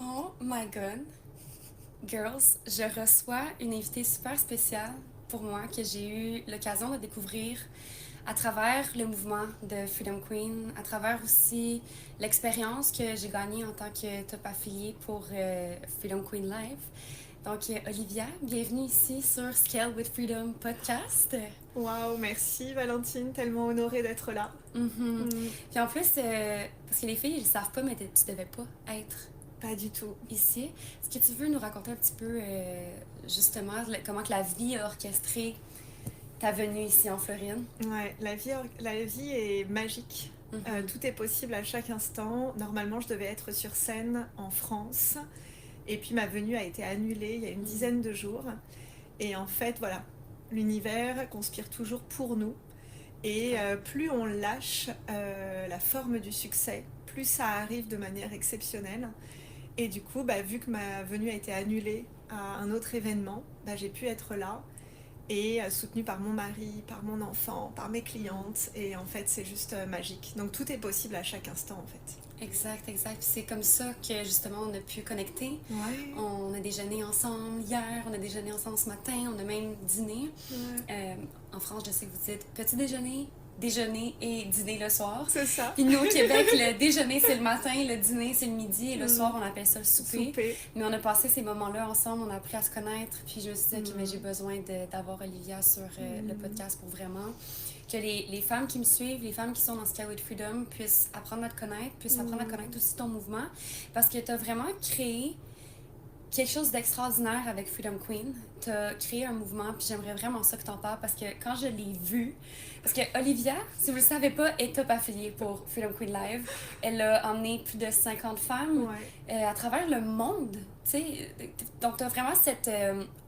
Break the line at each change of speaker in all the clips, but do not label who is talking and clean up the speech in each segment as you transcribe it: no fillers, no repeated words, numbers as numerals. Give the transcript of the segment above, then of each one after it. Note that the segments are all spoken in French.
Oh my god. Girls, je reçois une invitée super spéciale pour moi que j'ai eu l'occasion de découvrir à travers le mouvement de Freedom Queen, à travers aussi l'expérience que j'ai gagnée en tant que top affiliée pour Freedom Queen Live. Donc, Olivia, bienvenue ici sur Scale with Freedom podcast.
Waouh, merci Valentine, tellement honorée d'être là.
Mhm.
Hmm,
Puis en plus, parce que les filles, ils le savent pas, mais tu devais pas être
pas du tout.
ici. Est-ce que tu veux nous raconter un petit peu justement comment que la vie a orchestré ta venue ici en Floride?
Ouais, la vie est magique.
Mhm.
Tout est possible à chaque instant. Normalement, je devais être sur scène en France. Et puis ma venue a été annulée il y a une
Mhm.
dizaine de jours. Et en fait, voilà, l'univers conspire toujours pour nous. Et
Ouais.
plus on lâche la forme du succès, plus ça arrive de manière exceptionnelle. Et du coup, vu que ma venue a été annulée à un autre événement, j'ai pu être là et soutenue par mon mari, par mon enfant, par mes
Mhm.
clientes. Et en fait, c'est juste magique. Donc tout est possible à chaque instant, en fait.
Exact, exact. Puis c'est comme ça que justement on a pu connecter.
Ouais,
On a déjeuné ensemble hier, on a déjeuné ensemble ce matin, on a même dîné.
ouais.
Euh, En France, je sais que vous dites petit déjeuner, déjeuner et dîner le soir.
C'est ça.
Puis nous, au Québec, le déjeuner, c'est le matin, le dîner, c'est le midi, et le
Mm.
soir, on appelle ça le souper.
Souper.
Mais on a passé ces moments-là ensemble, on a appris à se connaître, puis je me suis dit, OK, mais j'ai
Mm.
besoin d'avoir Olivia sur le
Mm.
podcast pour vraiment que les femmes qui me suivent, les femmes qui sont dans Sky with Freedom puissent apprendre à te connaître, puissent apprendre à connaître
Mm.
aussi ton mouvement, parce que tu as vraiment créé quelque chose d'extraordinaire avec Freedom Queen. Tu as créé un mouvement, puis j'aimerais vraiment ça que tu en parles parce que quand je l'ai vu, parce que Olivia, si vous ne le savez pas, est top affiliée pour Freedom Queen Live. Elle a emmené plus de 50 femmes
Ouais.
à travers le monde. T'sais. Donc, tu as vraiment cette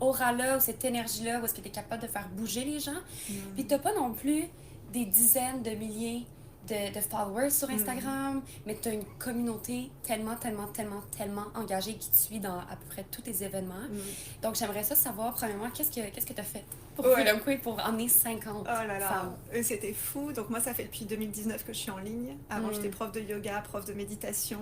aura-là ou cette énergie-là où est-ce que tu es capable de faire bouger les gens. Puis, tu
Mm.
n'as pas non plus des dizaines de milliers de followers sur
Mm.
Instagram, mais tu as une communauté tellement, tellement, tellement, tellement engagée qui te suit dans à peu près tous tes événements.
Mm.
Donc, j'aimerais ça savoir, premièrement, qu'est-ce que tu as fait pour Freedom
Ouais.
Queen pour emmener
Oh
50
là là,
femmes?
c'était fou. Donc moi, ça fait depuis 2019 que je suis en ligne. Avant, j'étais
Mm.
prof de yoga, prof de méditation.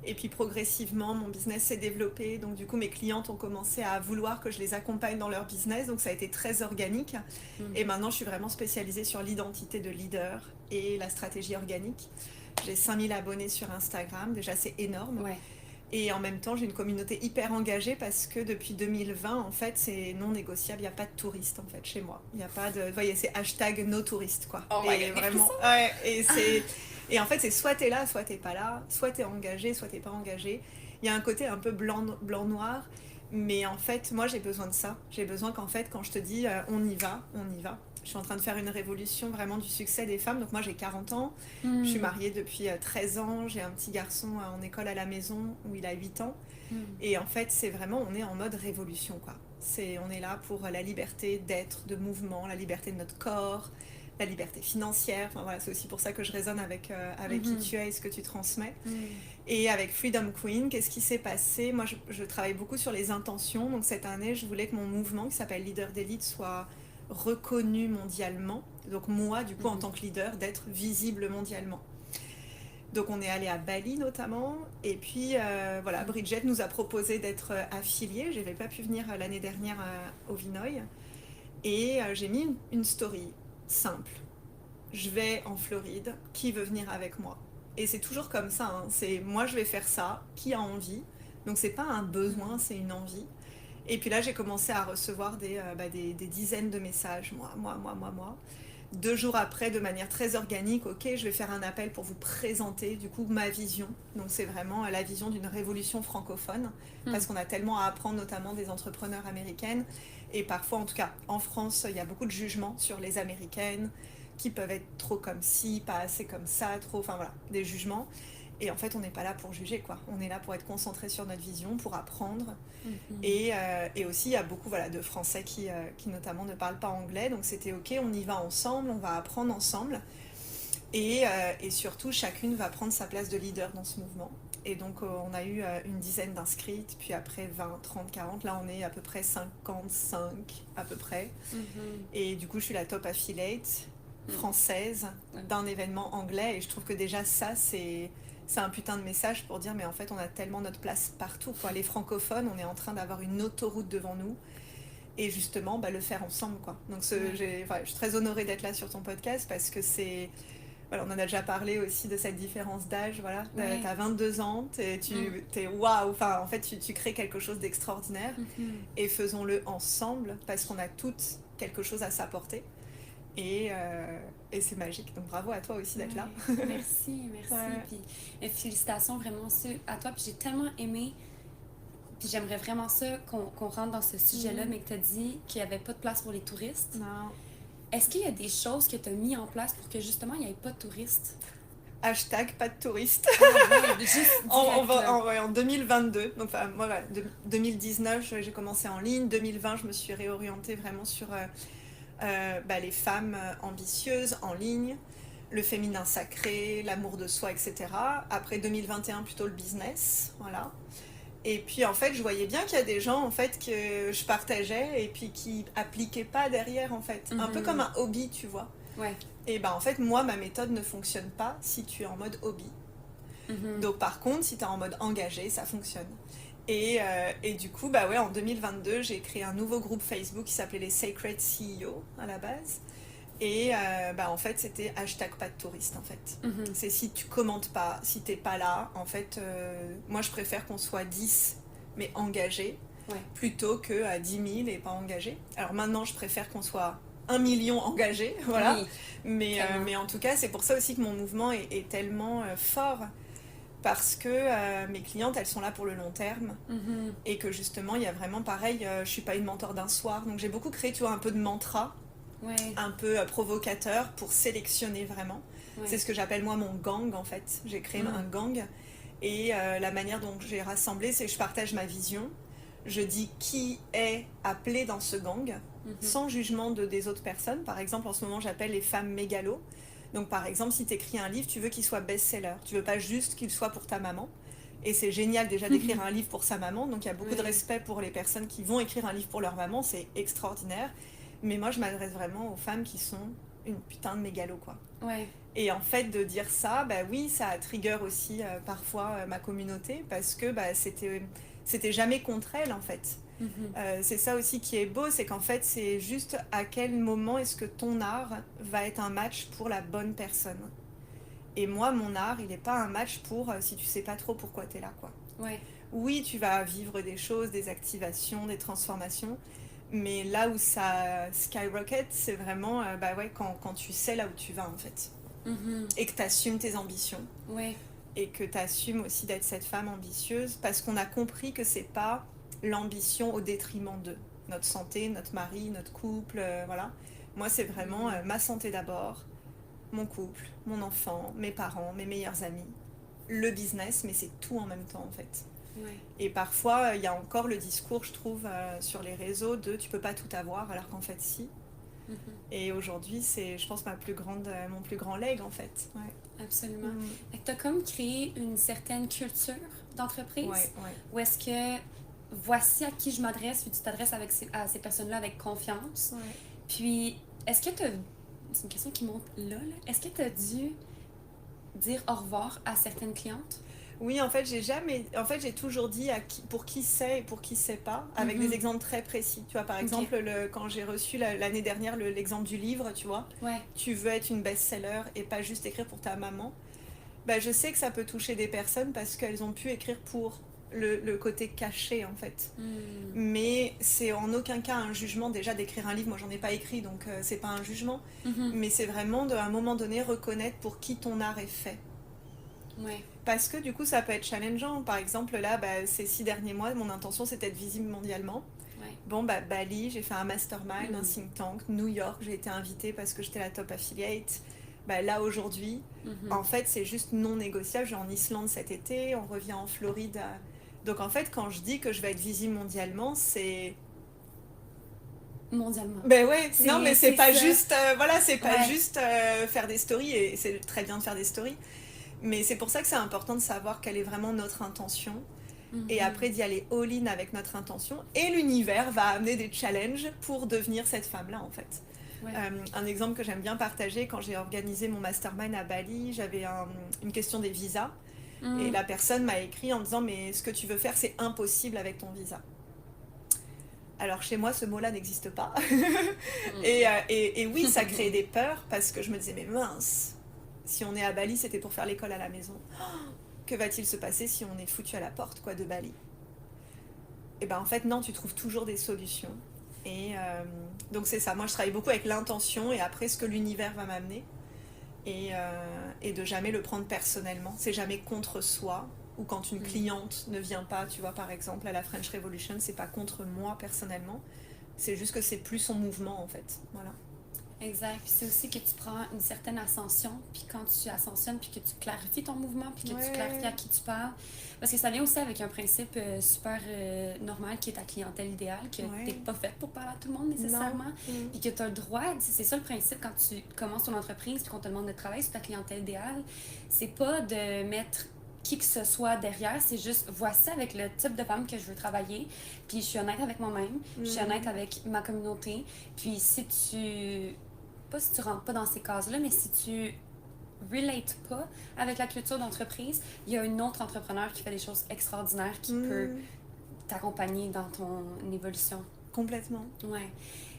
Et puis progressivement, mon business s'est développé. Donc du coup, mes clientes ont commencé à vouloir que je les accompagne dans leur business. Donc ça a été très organique. Et
Mhm.
maintenant, je suis vraiment spécialisée sur l'identité de leader et la stratégie organique. J'ai 5000 abonnés sur Instagram. Déjà, c'est énorme.
Ouais.
Et en même temps, j'ai une communauté hyper engagée parce que depuis 2020, en fait, c'est non négociable. Il n'y a pas de touristes, en fait, chez moi. Il n'y a pas de... Vous voyez, c'est hashtag no touriste, quoi.
Oh my
Et
god, des frissons!
vraiment... Ouais, et c'est... Et en fait, c'est soit t'es là, soit t'es pas là, soit t'es engagé, soit t'es pas engagé. Il y a un côté un peu blanc-noir, mais en fait, moi, j'ai besoin de ça. J'ai besoin qu'en fait, quand je te dis on y va, on y va. Je suis en train de faire une révolution vraiment du succès des femmes. Donc moi, j'ai 40 ans. Je suis
Mm.
mariée depuis 13 ans. J'ai un petit garçon en école à la maison où il a 8 ans.
Mm.
Et en fait, c'est vraiment, on est en mode révolution, quoi. On est là pour la liberté d'être, de mouvement, la liberté de notre corps, la liberté financière. Enfin voilà, c'est aussi pour ça que je résonne avec qui
Mhm.
tu es et ce que tu transmets.
Mm.
Et avec Freedom Queen, qu'est-ce qui s'est passé? Moi, je travaille beaucoup sur les intentions. Donc cette année, je voulais que mon mouvement, qui s'appelle Leader d'élite, soit reconnu mondialement. Donc moi, du coup, en
Mhm.
tant que leader, d'être visible mondialement. Donc on est allé à Bali notamment. Et puis voilà, Bridget nous a proposé d'être affiliée. Je n'avais pas pu venir l'année dernière au Vinoy. Et j'ai mis une story simple. Je vais en Floride, qui veut venir avec moi? Et c'est toujours comme ça, hein. C'est moi je vais faire ça, qui a envie? Donc c'est pas un besoin, c'est une envie. Et puis là j'ai commencé à recevoir des dizaines de messages, moi. 2 jours après, de manière très organique, ok, je vais faire un appel pour vous présenter du coup ma vision. Donc c'est vraiment la vision d'une révolution francophone,
Mm.
parce qu'on a tellement à apprendre, notamment des entrepreneurs américaines. Et parfois, en tout cas, en France, il y a beaucoup de jugements sur les américaines, qui peuvent être trop comme ci, pas assez comme ça, trop, enfin voilà, des jugements. Et en fait, on n'est pas là pour juger, quoi. On est là pour être concentré sur notre vision, pour apprendre.
Mhm.
Et aussi, il y a beaucoup voilà, de Français qui notamment ne parlent pas anglais. Donc c'était ok, on y va ensemble, on va apprendre ensemble. Et surtout, chacune va prendre sa place de leader dans ce mouvement. Et donc, on a eu une dizaine d'inscrites, puis après 20, 30, 40. Là, on est à peu près 55, à peu près.
Mhm.
Et du coup, je suis la top affiliate
Mm.
française
Ouais.
d'un événement anglais. Et je trouve que déjà, ça, c'est un putain de message pour dire mais en fait on a tellement notre place partout, quoi. Les francophones, on est en train d'avoir une autoroute devant nous et justement le faire ensemble, quoi. Donc je suis très honorée d'être là sur ton podcast parce que c'est voilà, on en a déjà parlé aussi de cette différence d'âge, voilà.
Ouais.
T'as 22 ans, t'es waouh, enfin en fait tu crées quelque chose d'extraordinaire et faisons-le ensemble parce qu'on a toutes quelque chose à s'apporter. Et c'est magique. Donc bravo à toi aussi d'être là.
Merci. Puis félicitations vraiment à toi. Puis j'ai tellement aimé, puis j'aimerais vraiment ça qu'on rentre dans ce sujet-là, mais que tu as dit qu'il n'y avait pas de place pour les touristes.
Non.
Est-ce qu'il y a des choses que tu as mis en place pour que justement il n'y ait pas de touristes?
Hashtag pas de touristes.
Juste
en 2022, donc moi 2019 j'ai commencé en ligne, 2020 je me suis réorientée vraiment sur les femmes ambitieuses en ligne, le féminin sacré, l'amour de soi, etc. Après 2021 plutôt le business, voilà. Et puis en fait je voyais bien qu'il y a des gens en fait que je partageais et puis qui appliquaient pas derrière en fait, un peu comme un hobby, tu vois.
Ouais.
Et en fait moi ma méthode ne fonctionne pas si tu es en mode hobby. Donc par contre si tu es en mode engagé ça fonctionne. Et du coup en 2022 j'ai créé un nouveau groupe Facebook qui s'appelait les Sacred CEO à la base. Et en fait c'était hashtag pas de touristes en fait. C'est si tu commentes pas, si t'es pas là, en fait moi je préfère qu'on soit 10 mais engagés plutôt que à 10 000 et pas engagés. Alors maintenant je préfère qu'on soit 1 million engagés, voilà.
Oui,
mais en tout cas c'est pour ça aussi que mon mouvement est tellement fort. Parce que mes clientes, elles sont là pour le long terme. Et que justement, il y a vraiment pareil, je suis pas une mentor d'un soir. Donc j'ai beaucoup créé, tu vois, un peu de mantra, un peu provocateur pour sélectionner vraiment. C'est ce que j'appelle moi mon gang en fait. J'ai créé un gang. Et la manière dont j'ai rassemblé, c'est que je partage ma vision. Je dis qui est appelé dans ce gang, sans jugement des autres personnes. Par exemple, en ce moment, j'appelle les femmes mégalos. Donc par exemple, si tu écris un livre, tu veux qu'il soit best-seller. Tu veux pas juste qu'il soit pour ta maman. Et c'est génial déjà d'écrire un livre pour sa maman. Donc il y a beaucoup de respect pour les personnes qui vont écrire un livre pour leur maman. C'est extraordinaire. Mais moi, je m'adresse vraiment aux femmes qui sont une putain de mégalo, quoi.
Ouais.
Et en fait, de dire ça, oui, ça a trigger aussi parfois ma communauté. Parce que c'était jamais contre elle, en fait. C'est ça aussi qui est beau, c'est qu'en fait c'est juste à quel moment est-ce que ton art va être un match pour la bonne personne. Et moi mon art il n'est pas un match pour si tu sais pas trop pourquoi t'es là, quoi. Oui tu vas vivre des choses, des activations, des transformations, mais là où ça skyrocket c'est vraiment quand tu sais là où tu vas en fait. Et que tu assumes tes ambitions et que tu assumes aussi d'être cette femme ambitieuse parce qu'on a compris que c'est pas l'ambition au détriment de notre santé, notre mari, notre couple, voilà. Moi, c'est vraiment ma santé d'abord, mon couple, mon enfant, mes parents, mes meilleurs amis, le business, mais c'est tout en même temps, en fait. Et parfois, il y a encore le discours, je trouve, sur les réseaux de tu peux pas tout avoir, alors qu'en fait, si. Et aujourd'hui, c'est, je pense, mon plus grand leg, en fait.
Absolument. Tu as comme créé une certaine culture d'entreprise. Où est-ce que voici à qui je m'adresse, puis tu t'adresses à ces personnes-là avec confiance. Puis, est-ce que tu as... C'est une question qui monte là. Est-ce que tu as dû dire au revoir à certaines clientes?
Oui, en fait, j'ai toujours dit pour qui c'est et pour qui c'est pas, avec des exemples très précis. Tu vois, par exemple, quand j'ai reçu l'année dernière l'exemple du livre, tu vois, tu veux être une best-seller et pas juste écrire pour ta maman. Je sais que ça peut toucher des personnes parce qu'elles ont pu écrire pour le côté caché, en fait. Mais c'est en aucun cas un jugement déjà d'écrire un livre. Moi, j'en ai pas écrit, donc c'est pas un jugement. Mais c'est vraiment, à un moment donné, reconnaître pour qui ton art est fait. Parce que du coup ça peut être challengeant. Par exemple là ces 6 derniers mois mon intention c'était d'être visible mondialement. Bali j'ai fait un mastermind, un think tank. New York j'ai été invitée parce que j'étais la top affiliate. Là aujourd'hui en fait c'est juste non négociable. Je vais en Islande cet été, on revient en Floride. Donc en fait quand je dis que je vais être visible mondialement c'est
mondialement.
Non mais c'est pas juste c'est pas juste faire des stories, et c'est très bien de faire des stories. Mais c'est pour ça que c'est important de savoir quelle est vraiment notre intention. Et après d'y aller all-in avec notre intention. Et l'univers va amener des challenges pour devenir cette femme-là, en fait. Un exemple que j'aime bien partager, quand j'ai organisé mon mastermind à Bali, j'avais une question des visas. Et la personne m'a écrit en disant mais ce que tu veux faire c'est impossible avec ton visa. Alors chez moi ce mot-là n'existe pas. Et oui, ça créait des peurs parce que je me disais mais mince, si on est à Bali c'était pour faire l'école à la maison. Que va-t-il se passer si on est foutu à la porte quoi de Bali? Et ben en fait non, tu trouves toujours des solutions. Et donc c'est ça, moi je travaille beaucoup avec l'intention et après ce que l'univers va m'amener. Et de jamais le prendre personnellement. C'est jamais contre soi. Ou quand une cliente ne vient pas, tu vois, par exemple, à la French Revolution, c'est pas contre moi personnellement. C'est juste que c'est plus son mouvement, en fait. Voilà.
Exact. Puis c'est aussi que tu prends une certaine ascension, puis quand tu ascensionnes, puis que tu clarifies ton mouvement, puis que tu clarifies à qui tu parles. Parce que ça vient aussi avec un principe super normal qui est ta clientèle idéale, que t'es pas faite pour parler à tout le monde nécessairement, puis que tu as le droit, c'est ça le principe quand tu commences ton entreprise, puis qu'on te demande de travailler sur ta clientèle idéale, c'est pas de mettre qui que ce soit derrière, c'est juste voici avec le type de femme que je veux travailler, puis je suis honnête avec moi-même, je suis honnête avec ma communauté, puis si tu rentres pas dans ces cases-là, mais si tu relates pas avec la culture d'entreprise, il y a un autre entrepreneur qui fait des choses extraordinaires qui peut t'accompagner dans ton évolution.
Complètement.
Ouais.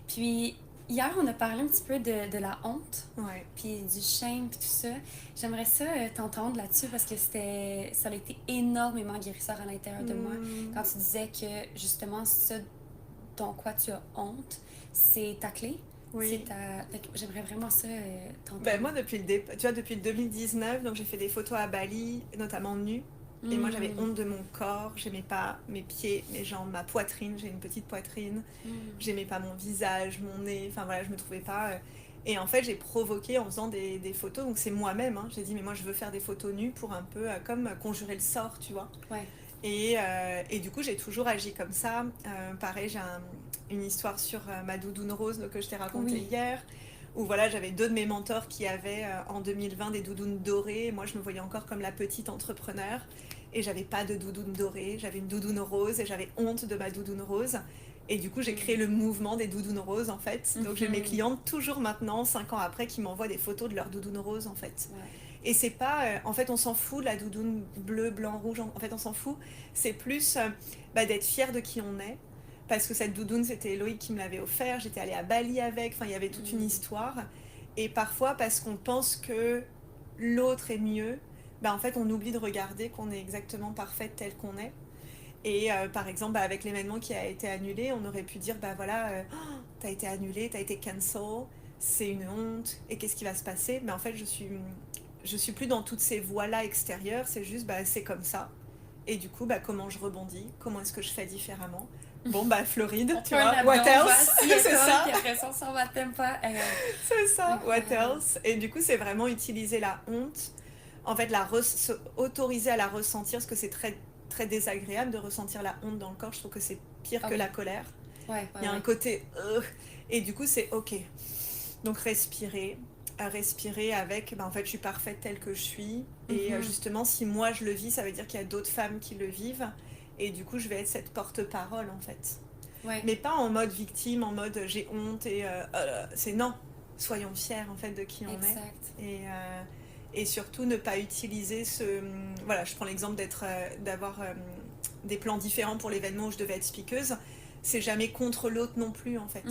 Puis hier, on a parlé un petit peu de la honte, puis du shame, puis tout ça. J'aimerais ça t'entendre là-dessus parce que ça a été énormément guérisseur à l'intérieur de moi. Quand tu disais que justement, ce dont quoi tu as honte, c'est ta clé.
Oui.
J'aimerais vraiment ça t'entendre.
Ben moi, depuis le 2019, donc j'ai fait des photos à Bali, notamment nues. Et moi, j'avais honte de mon corps. J'aimais pas mes pieds, mes jambes, ma poitrine. J'ai une petite poitrine. J'aimais pas mon visage, mon nez. Enfin voilà, je me trouvais pas... Et en fait, j'ai provoqué en faisant des photos. Donc c'est moi-même. Hein. J'ai dit, mais moi, je veux faire des photos nues pour un peu comme conjurer le sort, tu vois.
Ouais.
Et du coup, j'ai toujours agi comme ça. Pareil, j'ai une histoire sur ma doudoune rose que je t'ai racontée hier. Où voilà, j'avais 2 de mes mentors qui avaient en 2020 des doudounes dorées. Moi, je me voyais encore comme la petite entrepreneur. Et j'avais pas de doudoune dorée. J'avais une doudoune rose et j'avais honte de ma doudoune rose. Et du coup, j'ai créé le mouvement des doudounes roses, en fait. Donc, j'ai mes clientes, toujours maintenant, 5 ans après, qui m'envoient des photos de leur doudoune rose, en fait. Ouais. Et c'est pas... en fait, on s'en fout, la doudoune bleu, blanc, rouge. En fait, on s'en fout. C'est plus d'être fière de qui on est. Parce que cette doudoune, c'était Eloïc qui me l'avait offert. J'étais allée à Bali avec. Enfin, il y avait toute une histoire. Et parfois, parce qu'on pense que l'autre est mieux, en fait, on oublie de regarder qu'on est exactement parfaite telle qu'on est. Et par exemple, avec l'événement qui a été annulé, on aurait pu dire, t'as été annulé, t'as été cancel, c'est une honte, et qu'est-ce qui va se passer? Mais en fait, je suis plus dans toutes ces voies-là extérieures, c'est juste, c'est comme ça. Et du coup, comment je rebondis? Comment est-ce que je fais différemment? Bon, Floride, tu vois, what else? C'est ça. C'est ça, what else? Et du coup, c'est vraiment utiliser la honte, en fait, autoriser à la ressentir, parce que c'est très, très désagréable de ressentir la honte dans le corps. Je trouve que c'est pire que la colère. Il y a un côté... et du coup, c'est OK. Donc, respirer avec... en fait, je suis parfaite telle que je suis. Et justement, si moi, je le vis, ça veut dire qu'il y a d'autres femmes qui le vivent. Et du coup, je vais être cette porte-parole, en fait. Ouais. Mais pas en mode victime, en mode j'ai honte et c'est non. Soyons fiers, en fait, de qui on est. Et surtout, ne pas utiliser ce... Voilà, je prends l'exemple d'avoir des plans différents pour l'événement où je devais être speakeuse. C'est jamais contre l'autre non plus, en fait.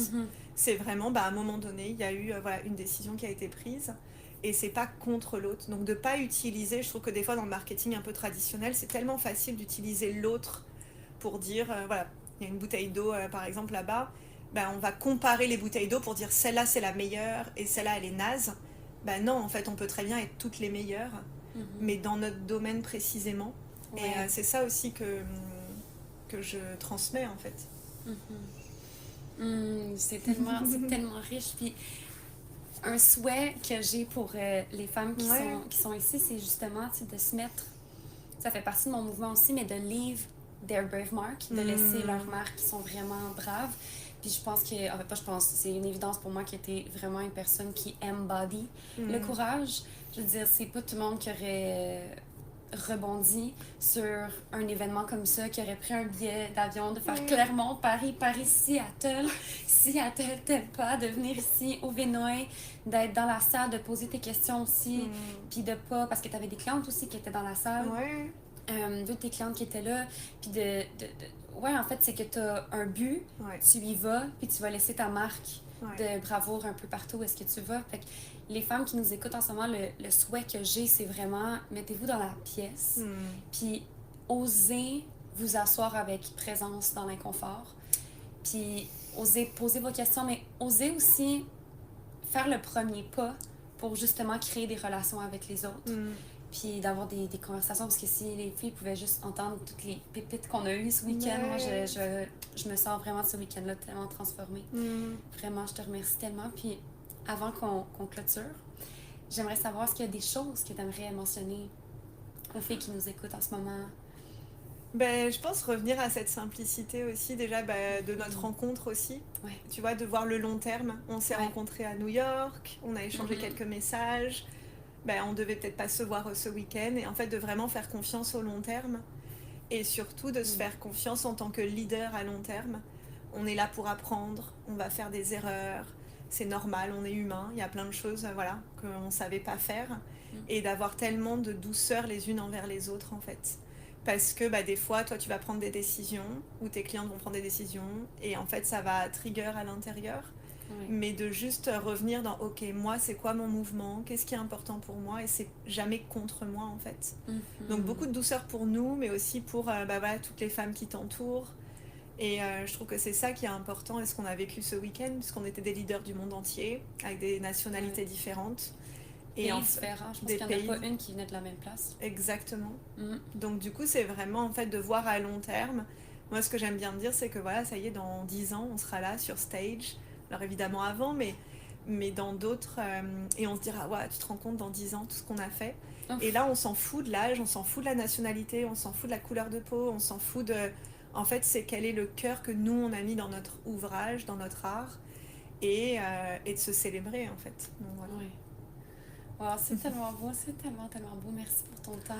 C'est vraiment, à un moment donné, il y a eu une décision qui a été prise. Et c'est pas contre l'autre. Donc de pas utiliser, je trouve que des fois dans le marketing un peu traditionnel, c'est tellement facile d'utiliser l'autre pour dire, il y a une bouteille d'eau par exemple là-bas, on va comparer les bouteilles d'eau pour dire celle-là c'est la meilleure et celle-là elle est naze. Non, en fait on peut très bien être toutes les meilleures, mais dans notre domaine précisément. Ouais. Et c'est ça aussi que je transmets en fait.
C'est tellement riche. Puis un souhait que j'ai pour les femmes qui sont ici, c'est justement de se mettre, ça fait partie de mon mouvement aussi, mais de leave their brave mark, de laisser leur marque qui sont vraiment braves. Puis je pense que, en fait pas je pense, c'est une évidence pour moi qui était vraiment une personne qui embody le courage. Je veux dire, c'est pas tout le monde qui aurait rebondit sur un événement comme ça, qui aurait pris un billet d'avion, de faire Clermont, Paris, Paris, Seattle, t'aimes pas, de venir ici au Vinoy, d'être dans la salle, de poser tes questions aussi, puis de pas, parce que t'avais des clientes aussi qui étaient dans la salle, deux de tes clientes qui étaient là, puis ouais, en fait, c'est que t'as un but, tu y vas, puis tu vas laisser ta marque de bravoure un peu partout où est-ce que tu vas. Fait que les femmes qui nous écoutent en ce moment, le souhait que j'ai, c'est vraiment, mettez-vous dans la pièce, puis osez vous asseoir avec présence dans l'inconfort, puis osez poser vos questions, mais osez aussi faire le premier pas pour justement créer des relations avec les autres. Puis d'avoir des conversations, parce que si les filles pouvaient juste entendre toutes les pépites qu'on a eues ce week-end, moi je me sens vraiment de ce week-end-là tellement transformée. Vraiment, je te remercie tellement. Puis avant qu'on clôture, j'aimerais savoir, est-ce qu'il y a des choses que tu aimerais mentionner aux filles qui nous écoutent en ce moment?
Ben, je pense revenir à cette simplicité aussi, déjà de notre rencontre aussi. Tu vois, de voir le long terme. On s'est rencontrés à New York, on a échangé quelques messages. Ben, on devait peut-être pas se voir ce week-end. Et en fait, de vraiment faire confiance au long terme. Et surtout, de se faire confiance en tant que leader à long terme. On est là pour apprendre, on va faire des erreurs. C'est normal, on est humain. Il y a plein de choses qu'on ne savait pas faire. Et d'avoir tellement de douceur les unes envers les autres, en fait. Parce que des fois, toi, tu vas prendre des décisions, ou tes clients vont prendre des décisions, et en fait, ça va trigger à l'intérieur. Mais de juste revenir dans, ok, moi, c'est quoi mon mouvement, qu'est-ce qui est important pour moi, et c'est jamais contre moi, en fait. Donc, beaucoup de douceur pour nous, mais aussi pour toutes les femmes qui t'entourent. Et je trouve que c'est ça qui est important, et ce qu'on a vécu ce week-end, puisqu'on était des leaders du monde entier, avec des nationalités différentes.
Et différents. Je pense qu'il n'y en a pas une qui venait de la même place.
Exactement. Donc du coup, c'est vraiment en fait de voir à long terme. Moi, ce que j'aime bien dire, c'est que voilà, ça y est, dans 10 ans, on sera là sur stage. Alors évidemment avant, mais dans d'autres... et on se dira, ouais, tu te rends compte dans 10 ans tout ce qu'on a fait. Et là, on s'en fout de l'âge, on s'en fout de la nationalité, on s'en fout de la couleur de peau, on s'en fout de... En fait, c'est quel est le cœur que nous, on a mis dans notre ouvrage, dans notre art, et de se célébrer, en fait. Donc, voilà.
Wow, c'est tellement beau, c'est tellement beau. Merci pour ton temps.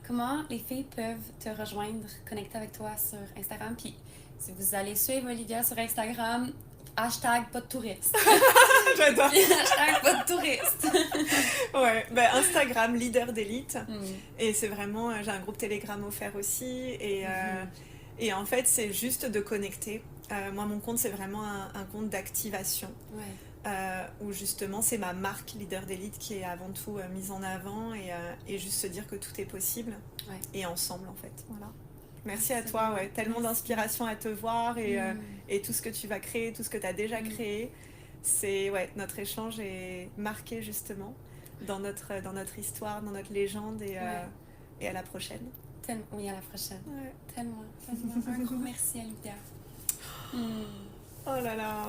Comment les filles peuvent te rejoindre, connecter avec toi sur Instagram? Puis si vous allez suivre Olivia sur Instagram, hashtag pas de touristes.
J'adore.
Hashtag pas de touristes.
Ouais, Instagram, leader d'élite. Et c'est vraiment, j'ai un groupe Telegram offert aussi. Et en fait, c'est juste de connecter. Moi, mon compte, c'est vraiment un compte d'activation. Où justement c'est ma marque leader d'élite qui est avant tout mise en avant et juste se dire que tout est possible et ensemble en fait. Voilà. Merci à toi, tellement d'inspiration à te voir et tout ce que tu vas créer, tout ce que tu as déjà créé. C'est notre échange est marqué justement dans notre histoire, dans notre légende et à la prochaine.
Oui, à la prochaine. Tellement. Un gros merci Olivia.
Oh là là.